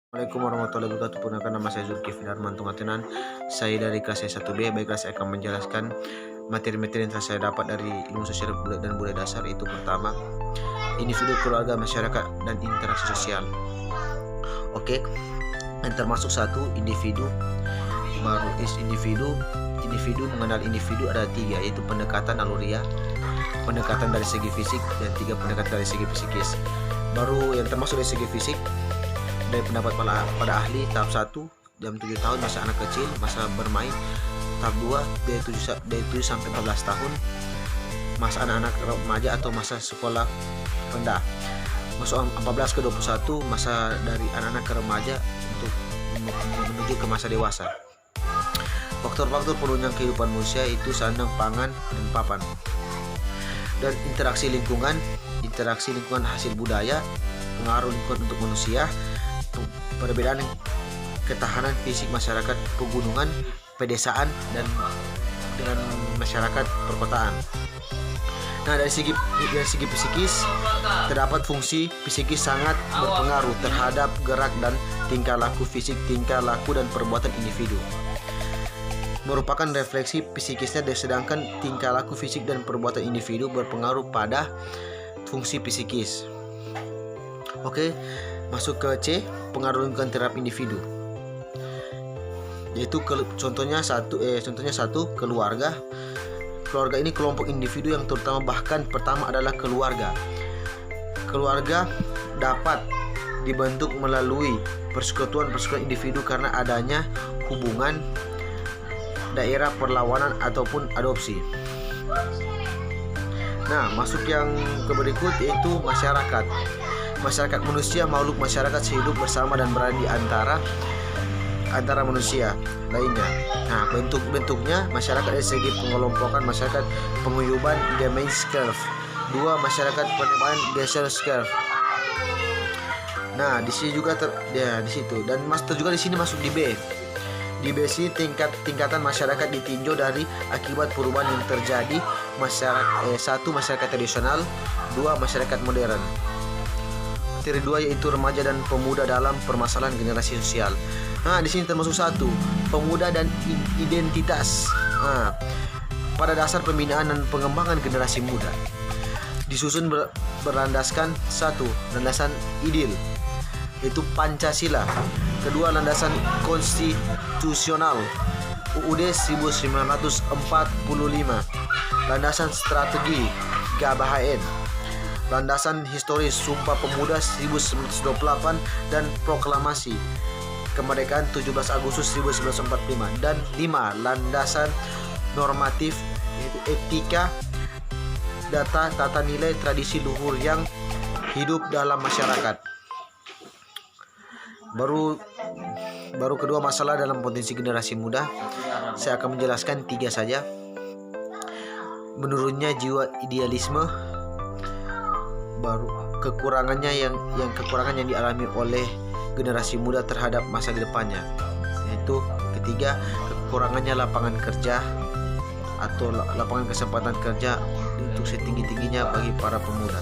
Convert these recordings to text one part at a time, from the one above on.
Assalamualaikum warahmatullahi wabarakatuh. Perkenalkan, nama saya Zulkifli Darman Tungatinan. Saya dari kelas 1B. Baiklah, saya akan menjelaskan materi-materi yang telah saya dapat dari ilmu sosial dan budaya dasar. Itu pertama, individu, keluarga, masyarakat, dan interaksi sosial. Oke, yang termasuk satu, individu. Baru individu mengenal individu ada tiga, yaitu pendekatan naluriah, pendekatan dari segi fisik, dan tiga, pendekatan dari segi psikis. Baru yang termasuk dari segi fisik, dari pendapat pada ahli, tahap 1 jam 7 tahun masa anak kecil, masa bermain. Tahap 2 dari 7 sampai 14 tahun, masa anak-anak remaja atau masa sekolah rendah. Masuk 14 ke 21, masa dari anak-anak ke remaja untuk menuju ke masa dewasa. Faktor-faktor penunjang kehidupan manusia itu sandang, pangan, dan papan. Dan interaksi lingkungan hasil budaya, pengaruh lingkungan untuk manusia, perbedaan ketahanan fisik masyarakat pegunungan, pedesaan, dan masyarakat perkotaan. Nah, dari segi psikis, terdapat fungsi psikis sangat berpengaruh terhadap gerak dan tingkah laku fisik, tingkah laku dan perbuatan individu. Merupakan refleksi psikisnya, sedangkan tingkah laku fisik dan perbuatan individu berpengaruh pada fungsi psikis. Oke, masuk ke C, pengaruh lingkungan terhadap individu. Yaitu contohnya satu, keluarga. Keluarga ini kelompok individu yang terutama, bahkan pertama adalah keluarga. Keluarga dapat dibentuk melalui persekutuan individu karena adanya hubungan, daerah perlawanan ataupun adopsi. Nah, masuk yang ke berikut, yaitu masyarakat. Masyarakat manusia, makhluk masyarakat sehidup bersama dan berada di antara manusia lainnya. Nah, bentuknya masyarakat dari segi pengelompokan, masyarakat penguyuban, Demeans curve. 2, masyarakat penerimaan, Gesell's curve. Nah, di sini juga di situ, dan juga di sini masuk di B. Di B sini tingkatan masyarakat ditinjau dari akibat perubahan yang terjadi satu, masyarakat tradisional, 2, masyarakat modern. Materi 2 yaitu remaja dan pemuda dalam permasalahan generasi sosial. Nah, di sini termasuk 1, pemuda dan identitas. Nah, pada dasar pembinaan dan pengembangan generasi muda disusun berlandaskan 1, landasan ideal, yaitu Pancasila. Kedua, landasan konstitusional, UUD 1945. Landasan strategi, GBHN. Landasan historis, Sumpah Pemuda 1928 dan Proklamasi Kemerdekaan 17 Agustus 1945. Dan 5, landasan normatif, yaitu etika, data, tata nilai, tradisi luhur yang hidup dalam masyarakat. Baru kedua, masalah dalam potensi generasi muda. Saya akan menjelaskan 3 saja. Menurunnya jiwa idealisme. Baru kekurangan yang dialami oleh generasi muda terhadap masa depannya. Yaitu ketiga, kekurangannya lapangan kerja atau lapangan kesempatan kerja untuk setinggi-tingginya bagi para pemuda.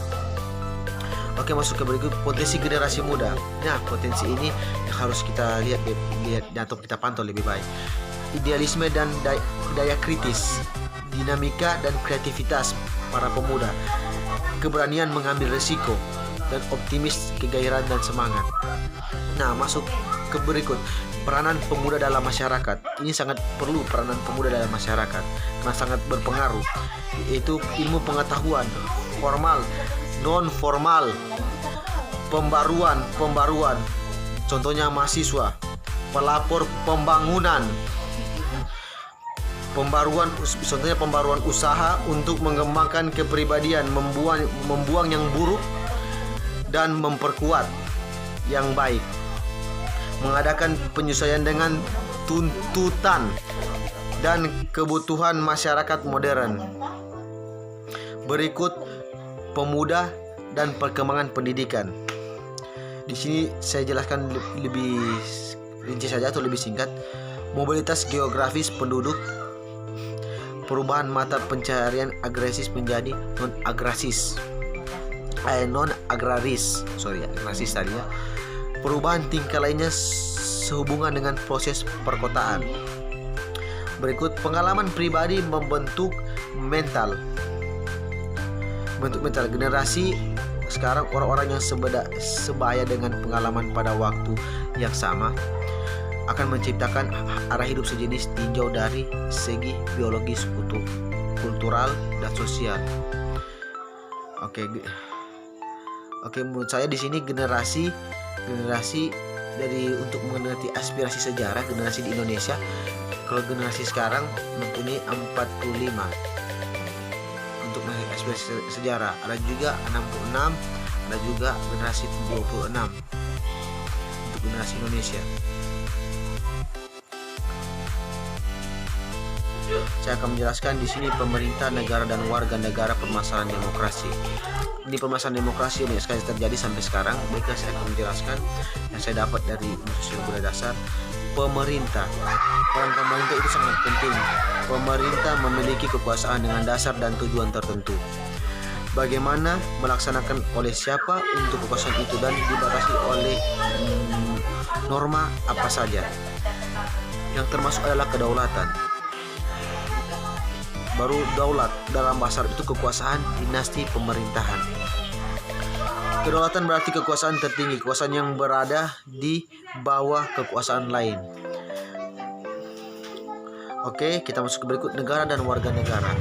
Oke, masuk ke berikut, potensi generasi muda. Nah, potensi ini harus kita lihat atau kita pantau lebih baik. Idealisme dan daya kritis, dinamika dan kreativitas para pemuda, keberanian mengambil risiko, dan optimis, kegairahan dan semangat. Nah, masuk ke berikut, peranan pemuda dalam masyarakat. Ini sangat perlu peranan pemuda dalam masyarakat karena sangat berpengaruh, yaitu ilmu pengetahuan, formal, non formal, pembaruan, contohnya mahasiswa, pelapor pembangunan, contohnya pembaruan usaha untuk mengembangkan kepribadian, membuang yang buruk dan memperkuat yang baik, mengadakan penyesuaian dengan tuntutan dan kebutuhan masyarakat modern. Berikut, pemuda dan perkembangan pendidikan. Di sini saya jelaskan lebih rinci saja atau lebih singkat. Mobilitas geografis penduduk, perubahan mata pencaharian agresis menjadi non agraris tadi ya. perubahan tingkah lainnya sehubungan dengan proses perkotaan. Berikut pengalaman pribadi membentuk mental. Bentuk mental generasi sekarang, orang-orang yang sebaya dengan pengalaman pada waktu yang sama akan menciptakan arah hidup sejenis tinjau dari segi biologis, kultural, dan sosial. Oke, menurut saya di sini generasi dari untuk mengerti aspirasi sejarah generasi di Indonesia. Kalau generasi sekarang mempunyai 45 untuk mengerti aspirasi sejarah. Ada juga 66, ada juga generasi 26 untuk generasi Indonesia. Saya akan menjelaskan di sini pemerintah, negara, dan warga negara permasalahan demokrasi. Ini permasalahan demokrasi yang sekali terjadi sampai sekarang. Baiklah, saya akan menjelaskan yang saya dapat dari Ilmu Sosial Budaya Dasar. Pemerintah, peran pemerintah itu sangat penting. Pemerintah memiliki kekuasaan dengan dasar dan tujuan tertentu. Bagaimana melaksanakan oleh siapa untuk kekuasaan itu dan dibatasi oleh norma apa saja. Yang termasuk adalah kedaulatan. Baru daulat dalam bahasa Arab itu kekuasaan dinasti pemerintahan. Kedaulatan berarti kekuasaan tertinggi, kekuasaan yang berada di bawah kekuasaan lain. Oke, kita masuk ke berikut, negara dan warga negara.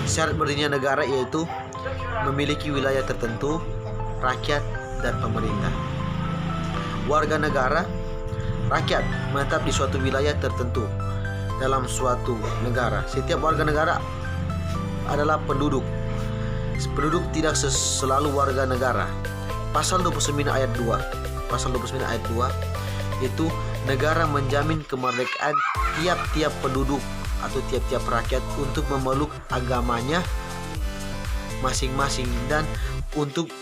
Syarat berdirinya negara yaitu memiliki wilayah tertentu, rakyat, dan pemerintah. Warga negara, rakyat menetap di suatu wilayah tertentu dalam suatu negara. Setiap warga negara adalah penduduk. Penduduk tidak selalu warga negara. Pasal 29 ayat 2. Pasal 29 ayat 2 itu negara menjamin kemerdekaan tiap-tiap penduduk atau tiap-tiap rakyat untuk memeluk agamanya masing-masing dan untuk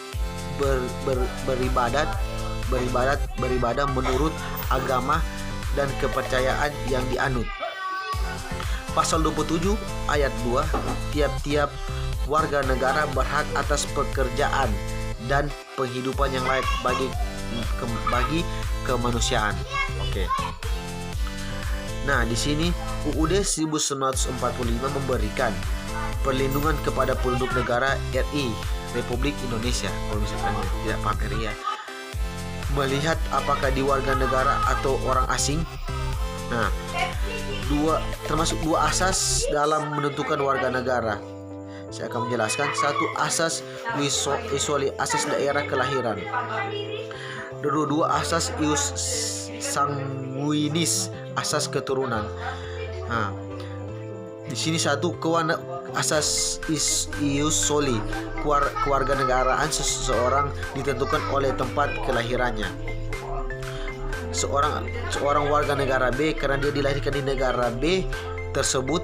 beribadah menurut agama dan kepercayaan yang dianut. Pasal 27 ayat 2, tiap-tiap warga negara berhak atas pekerjaan dan penghidupan yang layak bagi kemanusiaan. Oke. Nah, di sini UUD 1945 memberikan perlindungan kepada penduduk negara RI Republik Indonesia. Kalau misalkan tidak paham RI ya, melihat apakah di warga negara atau orang asing. Nah, termasuk dua asas dalam menentukan warga negara. Saya akan menjelaskan. Satu, asas usually, asas daerah kelahiran. Dua, asas ius sanguinis, asas keturunan. Nah, di sini satu, asas ius soli, kewarganegaraan seseorang ditentukan oleh tempat kelahirannya. Seorang warga negara B karena dia dilahirkan di negara B tersebut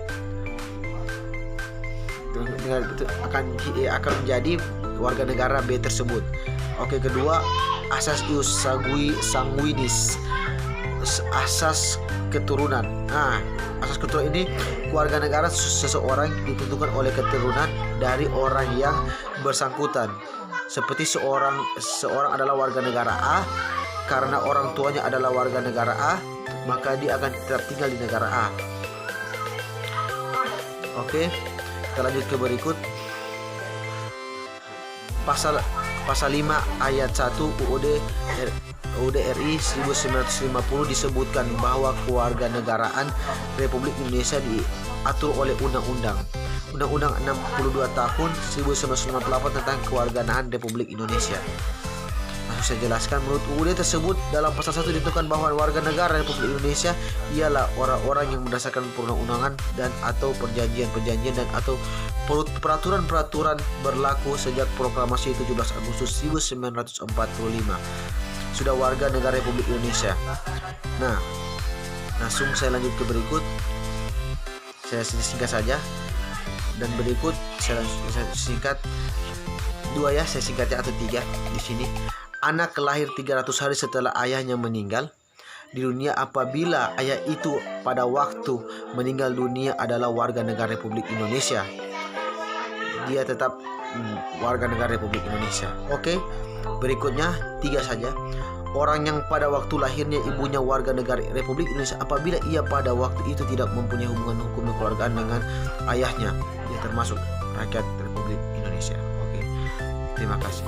akan menjadi warga negara B tersebut. Oke, kedua, asas ius sanguinis, asas keturunan. Nah, asas keturunan ini warga negara seseorang ditentukan oleh keturunan dari orang yang bersangkutan. Seperti seorang adalah warga negara A, karena orang tuanya adalah warga negara A, maka dia akan tetap tinggal di negara A. Oke, kita lanjut ke berikut. Pasal 5 ayat 1 UUD RI 1950 disebutkan bahwa kewarganegaraan Republik Indonesia diatur oleh Undang-Undang 62 tahun 1998 tentang kewarganegaraan Republik Indonesia. Saya jelaskan, menurut UUD tersebut dalam pasal 1 ditentukan bahwa warga negara Republik Indonesia ialah orang-orang yang berdasarkan perundang-undangan dan atau perjanjian-perjanjian dan atau peraturan-peraturan berlaku sejak proklamasi 17 Agustus 1945 sudah warga negara Republik Indonesia. Nah, langsung saya lanjut ke berikut. Saya singkat saja dan berikut saya singkat 2 ya, saya singkatnya atau 3 di sini. Anak lahir 300 hari setelah ayahnya meninggal di dunia apabila ayah itu pada waktu meninggal dunia adalah warga negara Republik Indonesia. Dia tetap warga negara Republik Indonesia. Oke, berikutnya 3 saja. orang yang pada waktu lahirnya ibunya warga negara Republik Indonesia apabila ia pada waktu itu tidak mempunyai hubungan hukum kekeluargaan dengan ayahnya, ia termasuk rakyat Republik Indonesia. Oke. Terima kasih.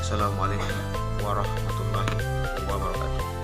Assalamualaikum warahmatullahi wabarakatuh.